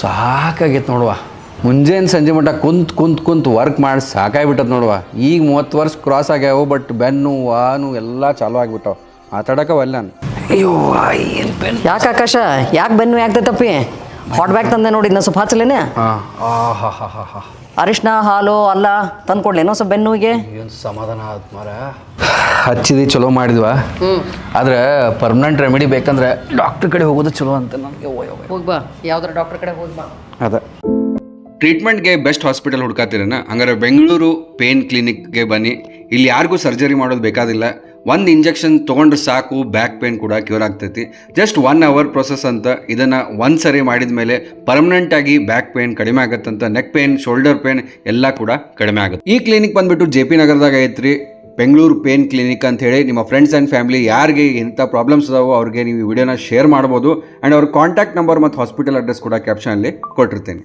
ಸಾಕಾಗೈತೆ ನೋಡುವ. ಮುಂಜಾನೆ ಸಂಜೆ ಮಟ್ಟ ಕುಂತು ವರ್ಕ್ ಮಾಡಿ ಸಾಕಾಗ್ಬಿಟ್ಟದ ನೋಡುವ. ಈಗ 30 ವರ್ಷ ಕ್ರಾಸ್ ಆಗ್ಯಾವು, ಬಟ್ ಬೆನ್ನು ವಾನು ಎಲ್ಲ ಚಾಲು ಆಗಿಬಿಟ್ಟವು. ಮಾತಾಡೋಕವಲ್ಲ ನಾನು. ಅಯ್ಯೋ ಏನು ಬೆನ್ನು. ಯಾಕೆ ಆಕಾಶ, ಯಾಕೆ ಬೆನ್ನು ಆಗ್ತೈತಪ್ಪಿ? ಹಾಟ್ ಬ್ಯಾಗ್ ತಂದೆ ನೋಡಿ, ಇನ್ನೂ ಸ್ವಲ್ಪ ಹಚ್ಚಲೇನೆ. ಅರಿಶಿನ ಹಾಲು ಅಲ್ಲ ತಂದು ಕೊಡ್ಲೇನೋ ಸ್ವಲ್ಪ ಬೆನ್ನುಗೆ. ಏನು ಸಮಾಧಾನ ಆಯ್ತು ಮಾರ. ಹಚ್ಚಿದಿ ಚಲೋ ಮಾಡಿದ್ವಾ, ಆದ್ರೆ ಪರ್ಮನೆಂಟ್ ರೆಮಿಡಿ ಬೇಕಂದ್ರೆ ಡಾಕ್ಟ್ರ್ ಕಡೆ ಹೋಗೋದು ಚಲೋ ಅಂತ ನನಗೆ. ಹೋಗಿ ಬಾ, ಯಾವ್ದಾರ ಡಾಕ್ಟ್ರ್ ಕಡೆ ಹೋಗಿ ಬಾ. ಅದ ಟ್ರೀಟ್ಮೆಂಟ್ಗೆ ಬೆಸ್ಟ್ ಹಾಸ್ಪಿಟಲ್ ಹುಡ್ಕಾತಿರೇನ? ಹಂಗಾರೆ ಬೆಂಗಳೂರು ಪೇನ್ ಕ್ಲಿನಿಕ್ಗೆ ಬನ್ನಿ. ಇಲ್ಲಿ ಯಾರಿಗೂ ಸರ್ಜರಿ ಮಾಡೋದು ಬೇಕಾದಿಲ್ಲ. ಒಂದು ಇಂಜೆಕ್ಷನ್ ತೊಗೊಂಡ್ರೆ ಸಾಕು, ಬ್ಯಾಕ್ ಪೇನ್ ಕೂಡ ಕ್ಯೂರ್ ಆಗ್ತೈತಿ. ಜಸ್ಟ್ 1 hour ಪ್ರೊಸೆಸ್ ಅಂತ. ಇದನ್ನು ಒಂದು ಸರಿ ಮಾಡಿದ ಮೇಲೆ ಪರ್ಮನೆಂಟಾಗಿ ಬ್ಯಾಕ್ ಪೇನ್ ಕಡಿಮೆ ಆಗುತ್ತಂತ. ನೆಕ್ ಪೇನ್, ಶೋಲ್ಡರ್ ಪೇನ್ ಎಲ್ಲ ಕೂಡ ಕಡಿಮೆ ಆಗುತ್ತೆ. ಈ ಕ್ಲಿನಿಕ್ ಬಂದುಬಿಟ್ಟು JP ನಗರದಾಗ ಐತ್ರಿ, ಬೆಂಗಳೂರು ಪೇನ್ ಕ್ಲಿನಿಕ್ ಅಂತ ಹೇಳಿ. ನಿಮ್ಮ ಫ್ರೆಂಡ್ಸ್ ಆ್ಯಂಡ್ ಫ್ಯಾಮಿಲಿ ಯಾರಿಗೆ ಇಂಥ ಪ್ರಾಬ್ಲಮ್ಸ್ ಅದಾವೋ ಅವ್ರಿಗೆ ನೀವು ಈ ವಿಡಿಯೋನ ಶೇರ್ ಮಾಡ್ಬೋದು. ಆ್ಯಂಡ್ ಅವ್ರ ಕಾಂಟ್ಯಾಕ್ಟ್ ನಂಬರ್ ಮತ್ತು ಹಾಸ್ಪಿಟಲ್ ಅಡ್ರೆಸ್ ಕೂಡ ಕ್ಯಾಪ್ಷನಲ್ಲಿ ಕೊಟ್ಟಿರ್ತೀನಿ.